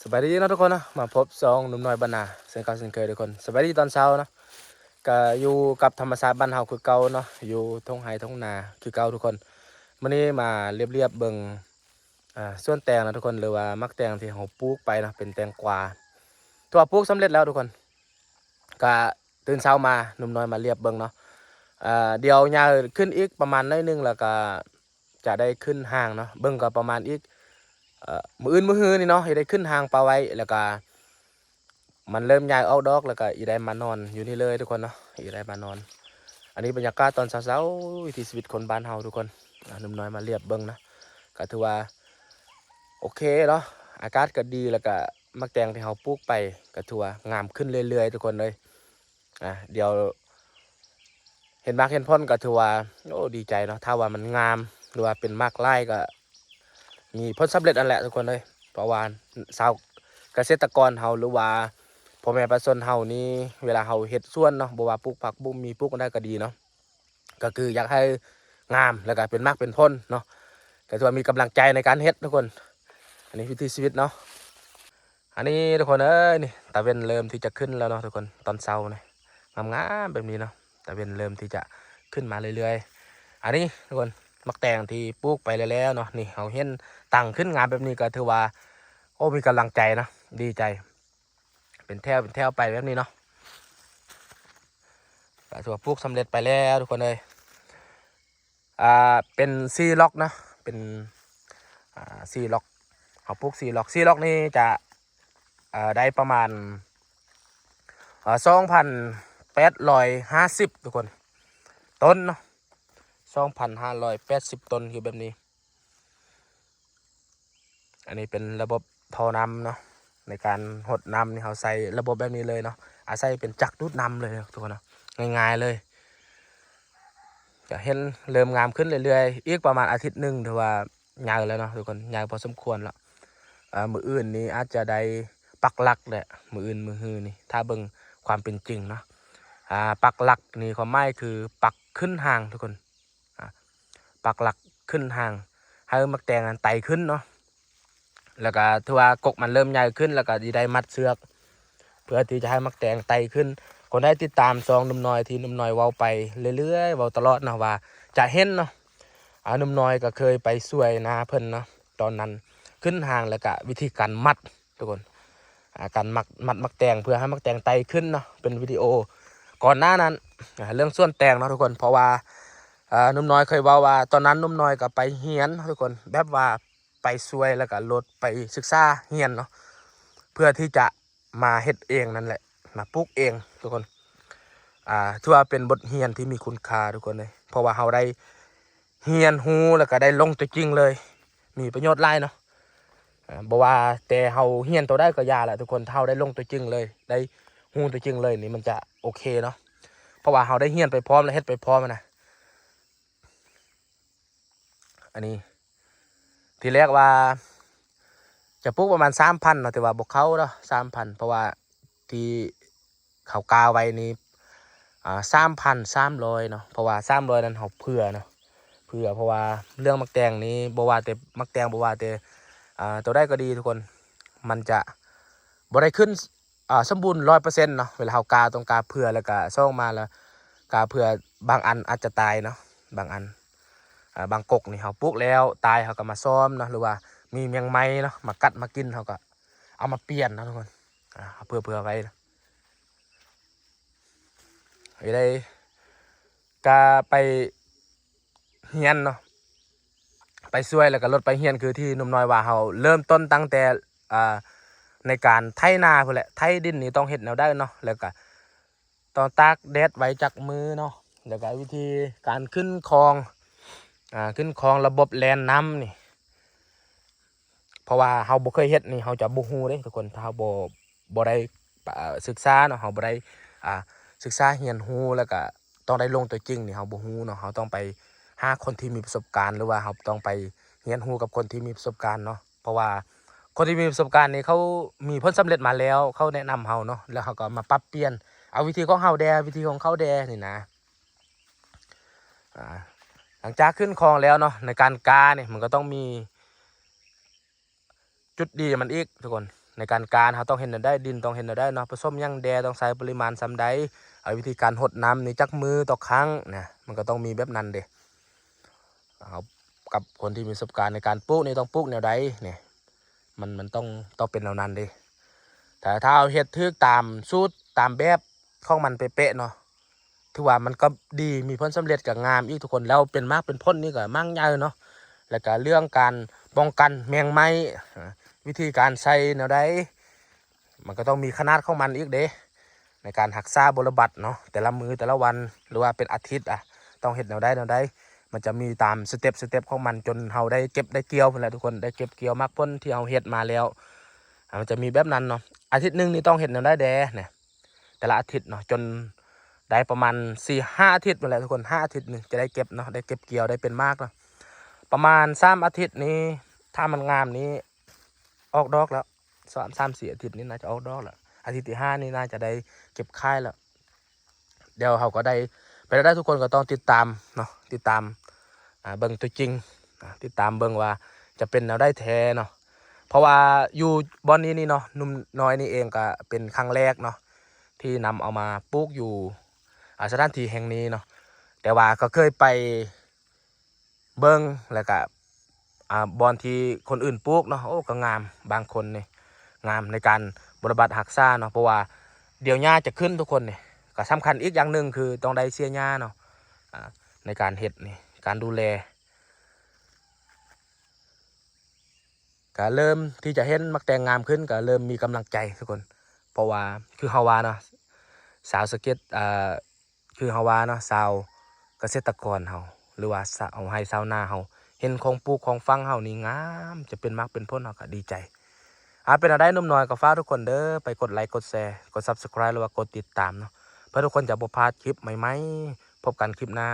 สบายดีนะทุกคนนะมาพบสองหนุ่มน้อยบ้านนาเช่นเก่าเช่นเคยทุกคนสบายดีตอนเช้านะก็อยู่กับธรรมชาติบ้านเฮาคือเก่าเนาะอยู่ทุ่งไร่ทุ่งนาคือเก่าทุกคนวันนี้มาเรียบเบิ่งส่วนแตงนะทุกคนหรือว่ามักแตงที่เฮาปลูกไปนะเป็นแตงกวาตัวปลูกสำเร็จแล้วทุกคนก็ตื่นเช้ามาหนุ่มน้อยมาเรียบเบิ่งเนาะเดี๋ยวยาวขึ้นอีกประมาณน้อยนึงแล้วก็จะได้ขึ้นห่างเนาะเบิ่งก็ประมาณอีกมืออื่นมือฮือนี่เนาะได้ขึ้นห่างปลาไว้แล้วก็มันเริ่มย้ายออกดอกแล้วก็อีได้มานอนอยู่นี่เลยทุกคนเนาะอีได้มานอนอันนี้บรรยากาศตอนเช้าๆวิถีชีวิตคนบ้านเฮาทุกคนหนุ่มน้อยมาเรียบเบิ่งนะก็ถือว่าโอเคเนาะอากาศก็ดีแล้วก็มักแตงที่เฮาปลูกไปก็ถือว่างามขึ้นเรื่อยๆทุกคนเลยเดี๋ยวเห็นมากเห็นพ้นก็ถือว่าโอ้ดีใจเนาะถ้าว่ามันงามหรือว่าเป็นมากไร่ก็มีผลสำเร็จอันแหละทุกคนเลยเพราะว่าชาวเกษตรกรเฮาหรือว่าพ่อแม่ประชาชนเฮานี่เวลาเฮาเฮ็ดสวนเนาะบ่ว่าปลูกผักบุ้มมีปลูกได้ก็ดีเนาะก็คืออยากให้งามแล้วก็เป็นมากเป็นพ้นเนาะก็ถือว่ามีกำลังใจในการเฮ็ดทุกคนอันนี้วิถีชีวิตเนาะอันนี้ทุกคนเอ้ยนี่ตะเวนเริ่มที่จะขึ้นแล้วเนาะทุกคนตอนเช้าเนี่ยงามๆแบบนี้เนาะตะเวนเริ่มที่จะขึ้นมาเรื่อยๆอันนี้ทุกคนมักแตงที่ปลูกไปแล้วเนาะนี่เฮาเห็นตั้งขึ้นงามแบบนี้ก็ถือว่าโอ้มีกำลังใจนะดีใจเป็นแถวไปแบบนี้เนาะก็ถือว่าปลูกสำเร็จไปแล้วทุกคนเลยเป็นซีล็อกนะเป็นซีล็อกเขาปลูกซีล็อกนี่จะได้ประมาณ2,850ทุกคนต้นเนาะ2,580ต้นคือแบบนี้อันนี้เป็นระบบท่อน้ำเนาะในการหดน้ำนี่เขาใส่ระบบแบบนี้เลยเนาะอาศัยเป็นจักรดูดน้ำเลยทุกคนเนาะง่ายๆเลยจะเห็นเริ่มงามขึ้นเรื่อยๆอีกประมาณอาทิตย์หนึ่งถือว่ายาวแล้วเนาะทุกคนยาวพอสมควรแล้วมืออื่นนี้อาจจะได้ปักหลักแหละมืออื่นมือฮือนี่ถ้าเบิ่งความเป็นจริงเนาะปักหลักนี่ความหมายคือปักขึ้นห่างทุกคนปักหลักขึ้นห่างให้มักแตงอันไต่ขึ้นเนาะแล้วก็ถือว่ากกมันเริ่มใหญ่ขึ้นแล้วก็ได้มัดเสือกเพื่อที่จะให้มักแตงไต่ขึ้นคนได้ติดตามซองนุ่มน้อยที่นุ่มน้อยเว้าไปเรื่อยๆเว้าตลอดนะว่าจะเห็นเนาะนุ่มน้อยก็เคยไปช่วยนาเพิ่นเนาะตอนนั้นขึ้นห่างแล้วก็วิธีการมัดทุกคนการมักแตงเพื่อให้มักแตงไต่ขึ้นเนาะเป็นวิดีโอก่อนหน้านั้นเรื่องส่วนแตงเนาะทุกคนเพราะว่านุ่มน้อยเคยเว้าว่าตอนนั้นนุ่มน้อยก็ไปเฮียนทุกคนแบบว่าไปช่วยแล้วก็ลดไปศึกษาเฮียนเนาะเพื่อที่จะมาเฮ็ดเองนั่นแหละมาปลูกเองทุกคนถือว่าเป็นบทเรียนที่มีคุณค่าทุกคนเลยเพราะว่าเราได้เรียนรู้แล้วก็ได้ลงตัวจริงเลยมีประโยชน์หลายเนาะบอกว่าแต่เราเรียนตัวได้ก็ยาแหละทุกคนเราได้ลงตัวจริงเลยได้รู้ตัวจริงเลยนี่มันจะโอเคเนาะเพราะว่าเราได้เรียนไปพร้อมและเฮ็ดไปพร้อมนะอันนี้ทีแรกว่าจะปลูกประมาณ3,000เนาะแต่ว่าบอกเขาเนาะ3,000เพราะว่าที่เขากาไว้นี้3,300เนาะเพราะว่า300นั้นเขาเผื่อเนาะเผื่อเพราะว่าเรื่องมักแตงนี้บ่ว่าแต่มักแตงบ่ว่าแต่ตัวได้ก็ดีทุกคนมันจะบ่ได้ขึ้นสมบูรณ์100%เนาะเวลาเขากาต้องกาเผื่อแล้วก็ส่งมาแล้วกาเผื่อบางอันอาจจะตายเนาะบางอันบางกกนี่เขาปลูกแล้วตายเขาก็มาซ่อมเนาะหรือว่ามีแมงไม้เนาะมากัดมากินเขาก็เอามาเปลี่ยนนะทุกคนเพื่อไว้นะได้ก็ไปเฮียนเนาะไปช่วยแล้วก็ลดไปเฮียนคือที่หนุ่มน้อยว่าเขาเริ่มต้นตั้งแต่ในการไถนาพุ่นแหละไถดินนี่ต้องเฮ็ดแนวได้เนาะแล้วก็ต้องตากแดดไว้จากมือเนาะแล้วก็วิธีการขึ้นคลองขึ้นคลองระบบแลนน้ำนี่เพราะว่าเราบ่เคยเฮ็ดนี่เราจะบ่ฮู้เด้ทุกคนถ้าเราบ่ได้ศึกษาเนาะเราบ่ได้ศึกษาเรียนรู้แล้วก็ต้องได้ลงตัวจริงนี่เราบ่ฮู้เนาะเราต้องไปหาคนที่มีประสบการณ์หรือว่าเราต้องไปเรียนรู้กับคนที่มีประสบการณ์เนาะเพราะว่าคนที่มีประสบการณ์นี่เขามีผลสำเร็จมาแล้วเขาแนะนำเราเนาะแล้วเขาก็มาปรับเปลี่ยนเอาวิธีของเราแดวิธีของเขาแดนี่นะหลังจากขึ้นคลองแล้วเนาะในการกาเนี่ยมันก็ต้องมีจุดดีมันอีกทุกคน ในการเขาต้องเห็นได้ดินต้องเห็นได้เนาะผสมยังแดต้องใส่ปริมาณซ้ำใดวิธีการหดน้ำนี่จักมือต่อครั้งเนี่ยมันก็ต้องมีแบบนั้นเด้เอากับคนที่มีประสบการณ์ในการปลูกนี่ต้องปลูกแนวใดเนี่ยมันต้องเป็นแนวนั้นเด้แต่ถ้าเอาเฮ็ดทึกตามสูตรตามแบบของมันเป๊ะๆเนาะถือว่ามันก็ดีมีผลสำเร็จกับงามอีกทุกคนแล้วเป็นมากเป็นพ้นนี่ก็มั่งใหญ่เนาะแล้วก็เรื่องการป้องกันแมงไม้วิธีการใส่แนวใดมันก็ต้องมีขนาดของมันอีกเด้ในการหักษาบรบัดเนาะแต่ละมือแต่ละวันหรือว่าเป็นอาทิตย์ต้องเห็ดแนวใดมันจะมีตามสเต็ปของมันจนเราได้เก็บได้เกี่ยวแล้วทุกคนได้เก็บเกี่ยวมากพ้นที่เราเห็ดมาแล้วมันจะมีแบบนั้นเนาะอาทิตย์หนึ่งนี่ต้องเห็ดแนวใดเนี่ยแต่ละอาทิตย์เนาะจนได้ประมาณ4-5 อาทิตย์นั่นแหละทุกคน5 อาทิตย์นึงจะได้เก็บเนาะได้เก็บเกี่ยวได้เป็นมากเนาะประมาณ3 อาทิตย์นี้ถ้ามันงามนี้ออกดอกแล้ว3-4 อาทิตย์นี้น่าจะออกดอกแล้วอาทิตย์ที่ 5นี่น่าจะได้เก็บค่ายแล้วเดี๋ยวเขาก็ได้ไปได้ทุกคนก็ต้องติดตามเนาะติดตามเบิ่งตัวจริงติดตามเบิ่งว่าจะเป็นแนวได้แท้เนาะเพราะว่าอยู่บอนนี้นี่เนาะนุ่มน้อยนี่เองก็เป็นครั้งแรกเนาะที่นำเอามาปลูกอยู่สถานที่แห่งนี้เนาะแต่ว่าก็เคยไปเบิ่งแล้วก็บอนที่คนอื่นปลูกเนาะโอ้ก็งามบางคนนี่งามในการบำบัดรักษาเนาะเพราะว่าเดี๋ยวหญ้าจะขึ้นทุกคนนี่ก็สำคัญอีกอย่างหนึ่งคือต้องได้เสียหญ้าเนาะในการเห็ดนี่การดูแลก็เริ่มที่จะเห็นมักแตงงามขึ้นก็เริ่มมีกำลังใจทุกคนเพราะว่าคือฮาวาเนาะสาวสเก็ตคือฮาวาเนาะสาวเกษตรกรเฮาหรือว่าสาวไฮสาวนาเฮาเห็นของปลูกของฟังเฮานี่งามจะเป็นมักเป็นพ้นเฮาก็ดีใจเป็นอะไรนุ่มน้อยก็ฝากทุกคนเด้อไปกดไลค์กดแชร์กด Subscribe หรือว่ากดติดตามเนาะเพื่อทุกคนจะบ่พลาดคลิปใหม่ๆพบกันคลิปหน้า